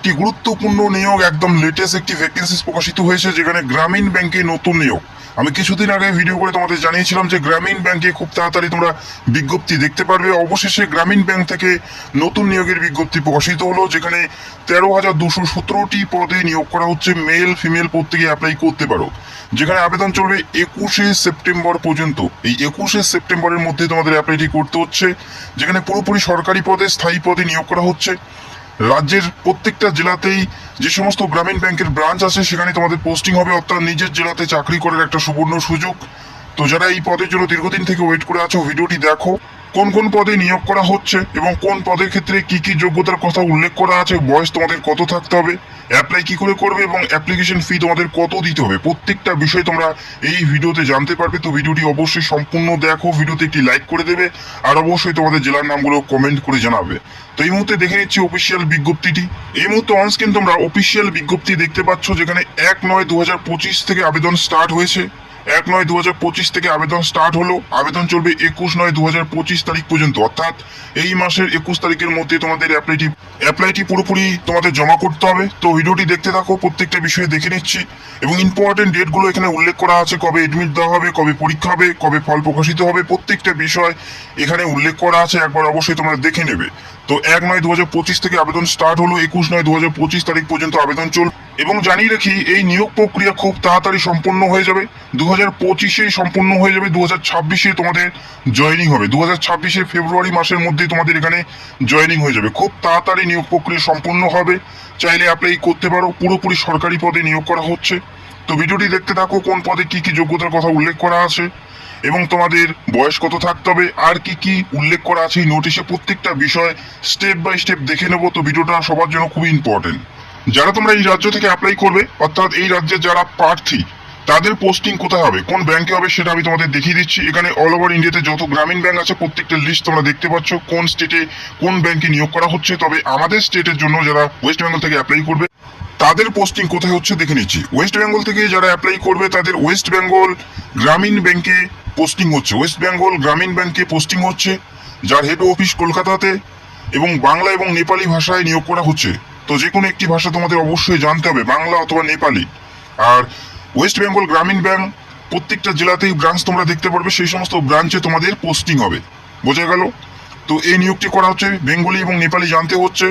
একটি গুরুত্বপূর্ণ নিয়োগ, একদম লেটেস্ট একটি ভ্যাকেন্সি প্রকাশিত হয়েছে, যেখানে গ্রামীণ ব্যাংকে নতুন নিয়োগ। আমি কিছুদিন আগে ভিডিও করে তোমাদের জানিয়েছিলাম যে গ্রামীণ ব্যাংকে খুব তাড়াতাড়ি তোমরা বিজ্ঞপ্তি দেখতে পারবে। অবশেষে গ্রামীণ ব্যাংক থেকে নতুন নিয়োগের বিজ্ঞপ্তি প্রকাশিত হলো, যেখানে 13,217টি পদে নিয়োগ করা হচ্ছে। মেল ফিমেল প্রত্যেকে অ্যাপ্লাই করতে পারো, যেখানে আবেদন চলবে 21শে সেপ্টেম্বর পর্যন্ত। এই 21শে সেপ্টেম্বরের মধ্যে তোমাদের অ্যাপ্লাইটি করতে হচ্ছে, যেখানে পুরোপুরি সরকারি পদে, স্থায়ী পদে নিয়োগ করা হচ্ছে। রাজ্যের প্রত্যেকটা জেলাতেই যে সমস্ত গ্রামীণ ব্যাংকের ব্রাঞ্চ আছে সেখানে তোমাদের পোস্টিং হবে, অর্থাৎ নিজের জেলাতে চাকরি করার একটা সুবর্ণ সুযোগ। তো যারা এই পদের জন্য দীর্ঘদিন থেকে ওয়েট করে আছো, ভিডিওটি দেখো কোন কোন পদে নিয়োগ করা হচ্ছে এবং কোন পদের ক্ষেত্রে কি কি যোগ্যতার কথা উল্লেখ করা আছে, বয়স তোমাদের কত থাকতে হবে, অ্যাপ্লাই কি করে করবে এবং অ্যাপ্লিকেশন ফি তোমাদের কত দিতে হবে, প্রত্যেকটা বিষয় তোমরা এই ভিডিওতে জানতে পারবে। তো ভিডিওটি অবশ্যই সম্পূর্ণ দেখো, ভিডিওতে একটি লাইক করে দেবে আর অবশ্যই তোমাদের জেলার নামগুলো কমেন্ট করে জানাবে। তো এই মুহূর্তে দেখে নিচ্ছি অফিসিয়াল বিজ্ঞপ্তিটি। এই মুহূর্তে অনস্ক্রিন তোমরা অফিসিয়াল বিজ্ঞপ্তি দেখতে পাচ্ছ, যেখানে 1/9/2025 থেকে আবেদন স্টার্ট হয়েছে। 1/9/2025 থেকে আবেদন স্টার্ট হলো, আবেদন চলবে 21/9/2025 তারিখ পর্যন্ত, অর্থাৎ এই মাসের 21 তারিখের মধ্যে তোমাদের অ্যাপ্লাইটি পুরোপুরি তোমাদের জমা করতে হবে। তো ভিডিওটি দেখতে থাকো, প্রত্যেকটা বিষয়ে দেখে নিচ্ছি এবং ইম্পর্টেন্ট ডেটগুলো এখানে উল্লেখ করা আছে, কবে এডমিট দেওয়া হবে, কবে পরীক্ষা হবে, কবে ফল প্রকাশিত হবে, প্রত্যেকটা বিষয় এখানে উল্লেখ করা আছে। একবার অবশ্যই তোমরা দেখে নেবে। তো 1/9/2025 থেকে আবেদন স্টার্ট হলো, 21/9/2025 তারিখ পর্যন্ত আবেদন চলবে। এবং জানিয়ে রাখি, এই নিয়োগ প্রক্রিয়া খুব তাড়াতাড়ি সম্পন্ন হয়ে যাবে। 2025-এই সম্পূর্ণ হয়ে যাবে, 2026-এ তোমাদের জয়েনিং হবে। 2026-এ ফেব্রুয়ারি মাসের মধ্যে তোমাদের এখানে জয়েনিং হয়ে যাবে। খুব তাড়াতাড়ি নিয়োগ প্রক্রিয়া সম্পূর্ণ হবে, চাইলে অ্যাপ্লাই করতে পারো। পুরোপুরি সরকারি পদে নিয়োগ করা হচ্ছে। তো ভিডিওটি দেখতে থাকো, কোন পদে কি কি যোগ্যতার কথা উল্লেখ করা আছে এবং তোমাদের বয়স কত থাকতে হবে আর কি কি উল্লেখ করা আছে এই নোটিশে, প্রত্যেকটা বিষয় স্টেপ বাই স্টেপ দেখে নেবো। তো ভিডিওটা সবার জন্য খুবই ইম্পর্টেন্ট। যারা তোমরা এই রাজ্য থেকে অ্যাপ্লাই করবে, অর্থাৎ এই রাজ্যের যারা প্রার্থী, তাদের পোস্টিং কোথায় হবে, কোন ব্যাংকে হবে, সেটা আমি তোমাদের দেখিয়ে দিচ্ছি। এখানে অল ওভার ইন্ডিয়াতে যত গ্রামীণ ব্যাংক আছে প্রত্যেকটা লিস্ট তোমরা দেখতে পাচ্ছ, কোন স্টেটে কোন ব্যাংকে নিয়োগ করা হচ্ছে। তবে আমাদের স্টেটের জন্য যারা ওয়েস্ট বেঙ্গল থেকে অ্যাপ্লাই করবে, তাদের পোস্টিং কোথায় হচ্ছে দেখে নিচ্ছি। ওয়েস্ট বেঙ্গল থেকে যারা অ্যাপ্লাই করবে, তাদের ওয়েস্ট বেঙ্গল গ্রামীণ ব্যাংকে পোস্টিং হচ্ছে। ওয়েস্ট বেঙ্গল গ্রামীণ ব্যাংকে পোস্টিং হচ্ছে, যার হেড অফিস কলকাতাতে, এবং বাংলা এবং নেপালি ভাষায় নিয়োগ করা হচ্ছে। তো যে কোনো একটি ভাষা তোমাদের অবশ্যই জানতে হবে, বাংলা অথবা নেপালি। আর ওয়েস্ট বেঙ্গল গ্রামীণ ব্যাংক প্রত্যেকটা জেলাতেই ব্রাঞ্চ তোমরা দেখতে পারবে, সেই সমস্ত ব্রাঞ্চে তোমাদের পোস্টিং হবে। বোঝা গেল? তো এই নিয়োগটি করা হচ্ছে, বেঙ্গলি এবং নেপালি জানতে হচ্ছে।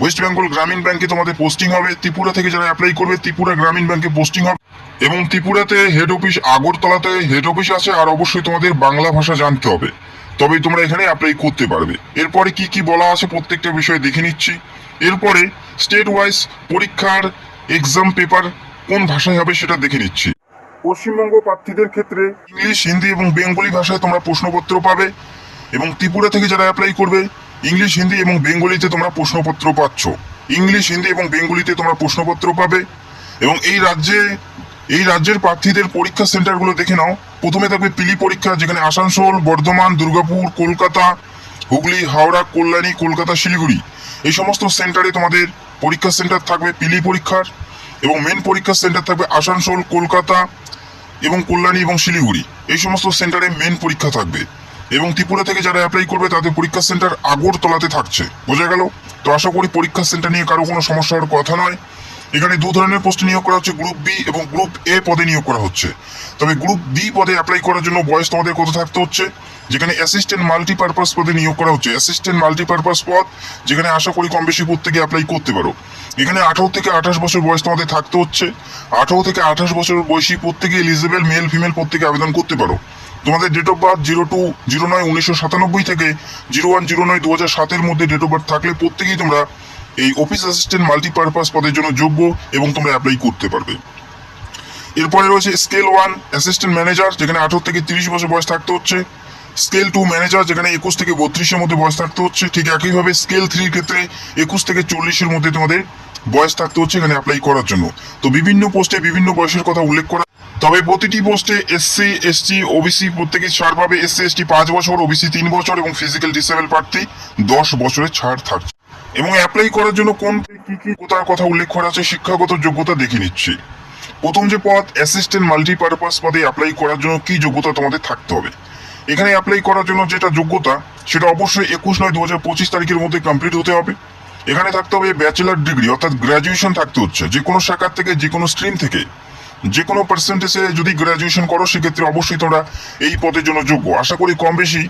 ওয়েস্ট বেঙ্গল গ্রামীণ ব্যাংকে তোমাদের পোস্টিং হবে। ত্রিপুরা থেকে যারা অ্যাপ্লাই করবে, ত্রিপুরা গ্রামীণ ব্যাংকে পোস্টিং হবে এবং ত্রিপুরাতে হেড অফিস, আগরতলাতে হেড অফিস আছে। আর অবশ্যই তোমাদের বাংলা ভাষা জানতে হবে, তবেই তোমরা এখানে অ্যাপ্লাই করতে পারবে। এরপরে কি কি বলা আছে প্রত্যেকটা বিষয় দেখে নিচ্ছি। এরপরে স্টেট ওয়াইজ পরীক্ষার এক্সাম পেপার কোন ভাষায় হবে সেটা দেখে নিচ্ছি। পশ্চিমবঙ্গ প্রার্থীদের ক্ষেত্রে ইংলিশ, হিন্দি এবং বেঙ্গলি ভাষায় তোমরা প্রশ্নপত্র পাবে। এবং ত্রিপুরা থেকে যারা অ্যাপ্লাই করবে, ইংলিশ, হিন্দি এবং বেঙ্গলিতে তোমরা প্রশ্নপত্র পাচ্ছ। ইংলিশ, হিন্দি এবং বেঙ্গলিতে তোমরা প্রশ্নপত্র পাবে। এবং এই রাজ্যের প্রার্থীদের পরীক্ষা সেন্টারগুলো দেখে নাও। প্রথমে থাকবে পিলি পরীক্ষা, যেখানে আসানসোল, বর্ধমান, দুর্গাপুর, কলকাতা, হুগলি, হাওড়া, কল্যাণী, কলকাতা, শিলিগুড়ি, এই সমস্ত সেন্টারে তোমাদের পরীক্ষা সেন্টার থাকবে পিলি পরীক্ষার। এবং মেন পরীক্ষা সেন্টার থাকবে আসানসোল, কলকাতা এবং কল্যাণী এবং শিলিগুড়ি, এই সমস্ত সেন্টারে মেন পরীক্ষা থাকবে। এবং ত্রিপুরা থেকে যারা অ্যাপ্লাই করবে, তাদের পরীক্ষা সেন্টার আগরতলাতে থাকছে। বোঝা গেল? তো আশা করি পরীক্ষা সেন্টার নিয়ে কারো কোনো সমস্যা হওয়ার কথা নয়। এখানে দু ধরনের পোস্টে নিয়োগ করা হচ্ছে, গ্রুপ বি এবং গ্রুপ এ পদে নিয়োগ করা হচ্ছে। তবে গ্রুপ বি পদে অ্যাপ্লাই করার জন্য বয়স তোমাদের কত থাকতে হচ্ছে, যেখানে অ্যাসিস্ট্যান্ট মাল্টিপারপাস পদে নিয়োগ করা হচ্ছে। অ্যাসিস্ট্যান্ট মাল্টিপারপাস পদ, যেখানে আশা করি কম বেশি প্রত্যেকে অ্যাপ্লাই করতে পারো। এখানে 18 থেকে 28 বছর বয়স তোমাদের থাকতে হচ্ছে। 18 থেকে 28 বছর বয়সী প্রত্যেকে এলিজিবল, মেল ফিমেল প্রত্যেকে আবেদন করতে পারো। তোমাদের ডেট অফ বার্থ 02/09/1997 থেকে 01/09/2007 মধ্যে ডেট অফ বার্থ থাকলে প্রত্যেকেই তোমরা এই অফিস অ্যাসিস্ট্যান্ট মাল্টিপারপাস পদের জন্য যোগ্য এবং তোমরা অ্যাপ্লাই করতে পারবে। এরপরে রয়েছে স্কেল 1 অ্যাসিস্ট্যান্ট ম্যানেজার, যেখানে 18 থেকে 30 বছর বয়স থাকতে হচ্ছে। স্কেল 2 ম্যানেজার, যেখানে 21 থেকে 32-এর মধ্যে বয়স থাকতে হচ্ছে। ঠিক একইভাবে স্কেল 3 ক্ষেত্রে 21 থেকে 40-এর মধ্যে তোমাদের বয়স থাকতে হচ্ছে এখানে অ্যাপ্লাই করার জন্য। তো বিভিন্ন পোস্টে বিভিন্ন বয়সের কথা উল্লেখ করা, তবে প্রতিটি পোস্টে এসসি, এসটি, ওবিসি প্রত্যেকে ছাড় পাবে। এসসি এসটি 5 বছর, ওবিসি 3 বছর এবং ফিজিক্যাল ডিসেবল প্রার্থী 10 বছরের ছাড় থাকছে। এবং অ্যাপ্লাই করার জন্য কোন কি কি কোথার কথা উল্লেখ করা আছে, শিক্ষাগত যোগ্যতা দেখে নিচ্ছি। প্রথম যে পদ, অ্যাসিস্ট্যান্ট মাল্টিপারপাস পদে অ্যাপ্লাই করার জন্য কি যোগ্যতা তোমাদের থাকতে হবে। এখানে অ্যাপ্লাই করার জন্য যেটা যোগ্যতা, সেটা অবশ্যই 21/9/2025 তারিখের মধ্যে কমপ্লিট হতে হবে। এখানে থাকতে হবে ব্যাচেলার ডিগ্রি অর্থাৎ গ্র্যাজুয়েশন থাকতে হচ্ছে, যে কোনো শাখার থেকে, যে কোনো স্ট্রিম থেকে, যে কোনো পার্সেন্টেজে যদি গ্র্যাজুয়েশন করো সেক্ষেত্রে অবশ্যই তোমরা এই পদের জন্য যোগ্য। আশা করি কম বেশি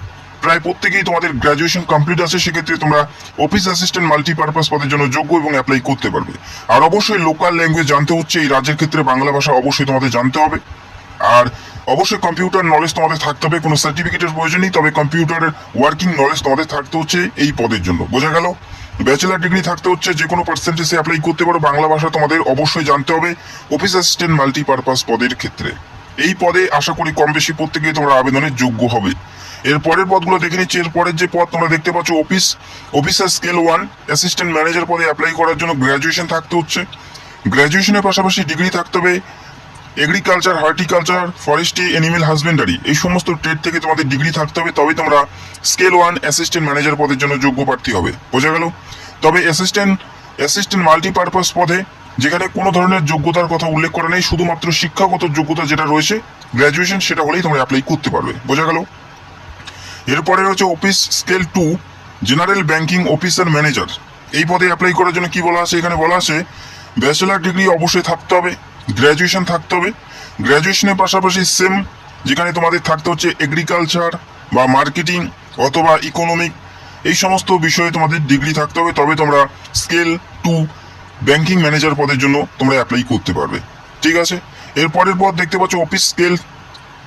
প্রায় প্রত্যেকেই তোমাদের গ্র্যাজুয়েশন কমপ্লিট আছে, সেক্ষেত্রে তোমরা অফিস অ্যাসিস্ট্যান্ট মাল্টিপারপাস পদের জন্য যোগ্য এবং অ্যাপ্লাই করতে পারবে। আর অবশ্যই লোকাল ল্যাঙ্গুয়েজ জানতে হচ্ছে, এই রাজ্যের ক্ষেত্রে বাংলা ভাষা অবশ্যই তোমাদের জানতে হবে। আর অবশ্যই কম্পিউটার নলেজ তোমাদের থাকতে হবে, কোনো সার্টিফিকেটের প্রয়োজন নেই, তবে কম্পিউটারের ওয়ার্কিং নলেজ তোমাদের থাকতে হচ্ছে এই পদের জন্য। বোঝা গেল? ব্যাচেলার ডিগ্রি থাকতে হচ্ছে, যে কোনো পার্সেন্টেজে অ্যাপ্লাই করতে পারো। বাংলা ভাষা তোমাদের অবশ্যই জানতে হবে অফিস অ্যাসিস্ট্যান্ট মাল্টিপারপাস পদের ক্ষেত্রে। এই পদে আশা করি কম বেশি প্রত্যেকেই তোমরা আবেদনের যোগ্য হবে। এর পরের পদগুলো দেখে নিচ্ছি। এর পরের যে পদ তোমরা দেখতে পাচ্ছ, অফিসার স্কেল 1 অ্যাসিস্ট্যান্ট ম্যানেজার পদে অ্যাপ্লাই করার জন্য গ্র্যাজুয়েশন থাকতে হচ্ছে। গ্র্যাজুয়েশনের পাশাপাশি ডিগ্রি থাকতে হবে agriculture, horticulture, forestry, animal husbandry, এই সমস্ত ট্রেড থেকে তোমাদের ডিগ্রি থাকতে হবে, তবে তোমরা স্কেল 1 অ্যাসিস্ট্যান্ট ম্যানেজার পদের জন্য যোগ্য প্রার্থী হবে। বোঝা গেল? তবে অ্যাসিস্ট্যান্ট মাল্টিপারপাস পদে যেখানে কোনো ধরনের যোগ্যতার কথা উল্লেখ করা নেই, শুধুমাত্র শিক্ষাগত যোগ্যতা যেটা রয়েছে গ্র্যাজুয়েশন, সেটা হলেই তোমরা অ্যাপ্লাই করতে পারবে। বোঝা গেল? এরপরে রয়েছে office scale 2 general banking officer manager. এই পদে অ্যাপ্লাই করার জন্য কি বলা আছে? এখানে বলা আছে ব্যাচেলার ডিগ্রি অবশ্যই থাকতে হবে, গ্র্যাজুয়েশন থাকতে হবে। গ্র্যাজুয়েশনের পাশাপাশি সেম যেখানে তোমাদের থাকতে হচ্ছে এগ্রিকালচার বা মার্কেটিং অথবা ইকোনমিক, এই সমস্ত বিষয়ে তোমাদের ডিগ্রি থাকতে হবে, তবে তোমরা স্কেল 2 ব্যাংকিং ম্যানেজার পদের জন্য তোমরা অ্যাপ্লাই করতে পারবে। ঠিক আছে? এরপরের পদ দেখতে পাচ্ছ office scale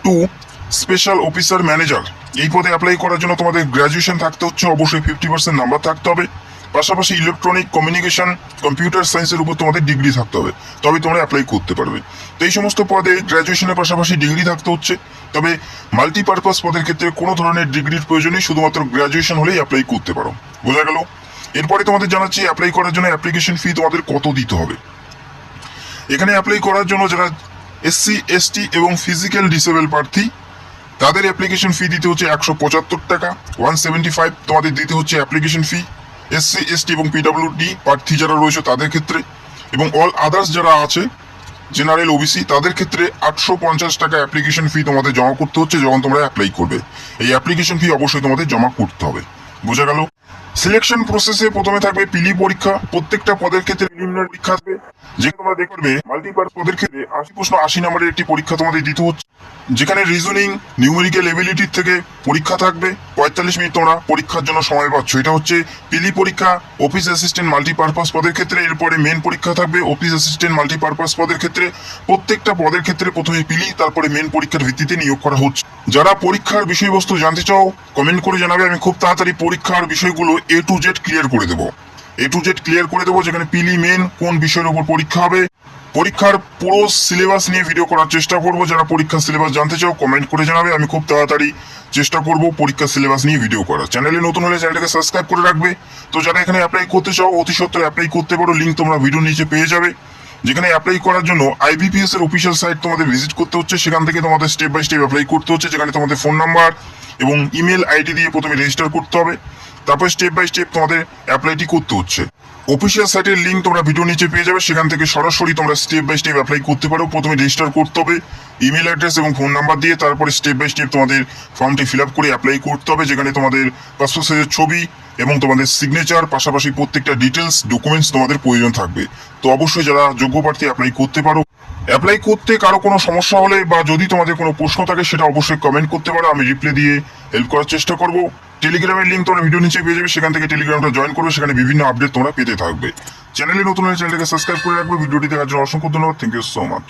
2 special officer manager. এই পদে অ্যাপ্লাই করার জন্য তোমাদের গ্র্যাজুয়েশন থাকতে হচ্ছে, অবশ্যই 50% নাম্বার থাকতে হবে, পাশাপাশি ইলেকট্রনিক কমিউনিকেশন, কম্পিউটার সায়েন্সের উপর তোমাদের ডিগ্রি থাকতে হবে, তবে তোমরা অ্যাপ্লাই করতে পারবে। তো এই সমস্ত পদে গ্র্যাজুয়েশনের পাশাপাশি ডিগ্রি থাকতে হচ্ছে, তবে মাল্টিপারপাস পদের ক্ষেত্রে কোনো ধরনের ডিগ্রির প্রয়োজন নেই, শুধুমাত্র গ্র্যাজুয়েশন হলেই অ্যাপ্লাই করতে পারো। বোঝা গেল? এরপরে তোমাদের জানাচ্ছি অ্যাপ্লাই করার জন্য অ্যাপ্লিকেশন ফি তোমাদের কত দিতে হবে। এখানে অ্যাপ্লাই করার জন্য যারা SC, ST এবং ফিজিক্যাল ডিসেবল প্রার্থী, তাদের অ্যাপ্লিকেশন ফি দিতে হচ্ছে 175 টাকা, 175 তোমাদের দিতে হচ্ছে অ্যাপ্লিকেশন ফি। SC, ST এবং PWD প্রার্থী যারা রয়েছে তাদের ক্ষেত্রে, এবং অল আদার্স যারা আছে জেনারেল OBC তাদের ক্ষেত্রে 850 টাকা অ্যাপ্লিকেশন ফি তোমাদের জমা করতে হচ্ছে যখন তোমরা অ্যাপ্লাই করবে। এই অ্যাপ্লিকেশন ফি অবশ্যই তোমাদের জমা করতে হবে। বোঝা গেল? সিলেকশন প্রসেসে প্রথমে থাকবে পিলি পরীক্ষা। প্রত্যেকটা পদের ক্ষেত্রে প্রিলিমিনারি পরীক্ষা থাকবে, যে তোমরা দেখবে মাল্টিপারপাস পদের ক্ষেত্রে 80 প্রশ্ন 80 নম্বরের একটি পরীক্ষা তোমাদের দিতে হচ্ছে, যেখানে রিজনিং, নিউমেরিক্যাল এবিলিটির থেকে পরীক্ষা থাকবে। 45 মিনিট তোমরা পরীক্ষার জন্য সময় পাচ্ছ। এটা হচ্ছে পিলি পরীক্ষা অফিস অ্যাসিস্ট্যান্ট মাল্টিপারপাস পদের ক্ষেত্রে। এরপরে মেন পরীক্ষা থাকবে অফিস অ্যাসিস্ট্যান্ট মাল্টিপারপাস পদের ক্ষেত্রে। প্রত্যেকটা পদের ক্ষেত্রে প্রথমে পিলি, তারপরে মেন পরীক্ষার ভিত্তিতে নিয়োগ করা হচ্ছে। যারা পরীক্ষার বিষয়বস্তু জানতে চাও কমেন্ট করে জানাবে, আমি খুব তাড়াতাড়ি পরীক্ষার বিষয়গুলো A to Z ক্লিয়ার করে দেবো। A to Z ক্লিয়ার করে দেবো, যেখানে পিলি মেন কোন বিষয়ের উপর পরীক্ষা হবে, পরীক্ষার পুরো সিলেবাস নিয়ে ভিডিও করার চেষ্টা করব। যারা পরীক্ষার সিলেবাস জানতে চাও কমেন্ট করে জানাবে, আমি খুব তাড়াতাড়ি চেষ্টা করব পরীক্ষার সিলেবাস নিয়ে ভিডিও করার। চ্যানেলে নতুন হলে চ্যানেলটাকে সাবস্ক্রাইব করে রাখবে। তো যারা এখানে অ্যাপ্লাই করতে চাও অতি সত্ত্বর অ্যাপ্লাই করতে পারো, লিঙ্ক তোমরা ভিডিও নিচে পেয়ে যাবে। যেখানে অ্যাপ্লাই করার জন্য IBPS এর অফিসিয়াল সাইট তোমাদের ভিজিট করতে হচ্ছে, সেখান থেকে তোমাদের স্টেপ বাই স্টেপ অ্যাপ্লাই করতে হচ্ছে, যেখানে তোমাদের ফোন নাম্বার এবং ইমেল আইডি দিয়ে প্রথমে রেজিস্টার করতে হবে, তারপর স্টেপ বাই স্টেপ তোমাদের অ্যাপ্লাইটি করতে হচ্ছে। অফিসিয়াল সাইটের লিঙ্ক তোমরা ভিডিও নিচে পেয়ে যাবে, সেখান থেকে সরাসরি তোমরা স্টেপ বাই স্টেপ অ্যাপ্লাই করতে পারো। প্রথমে রেজিস্টার করতে হবে ইমেল অ্যাড্রেস এবং ফোন নাম্বার দিয়ে, তারপরে স্টেপ বাই স্টেপ তোমাদের ফর্মটি ফিল আপ করে অ্যাপ্লাই করতে হবে, যেখানে তোমাদের পাসপোর্ট সাইজের ছবি এবং তোমাদের সিগনেচার, পাশাপাশি প্রত্যেকটা ডিটেলস ডকুমেন্টস তোমাদের প্রয়োজন থাকবে। তো অবশ্যই যারা যোগ্য প্রার্থী অ্যাপ্লাই করতে পারো। অ্যাপ্লাই করতে কারো কোনো সমস্যা হলে বা যদি তোমাদের কোনো প্রশ্ন থাকে সেটা অবশ্যই কমেন্ট করতে পারো, আমি রিপ্লাই দিয়ে হেল্প করার চেষ্টা করব। টেলিগ্রামের লিঙ্ক তোমরা ভিডিও নিচে পেয়ে যাবে, সেখান থেকে টেলিগ্রামটা জয়েন করবে, সেখানে বিভিন্ন আপডেট তোমরা পেতে থাকবে। চ্যানেলে নতুন হলে চ্যানেলটাকে সাবস্ক্রাইব করে রাখবে। ভিডিওটি দেখার জন্য অসংখ্য ধন্যবাদ। Thank you so much.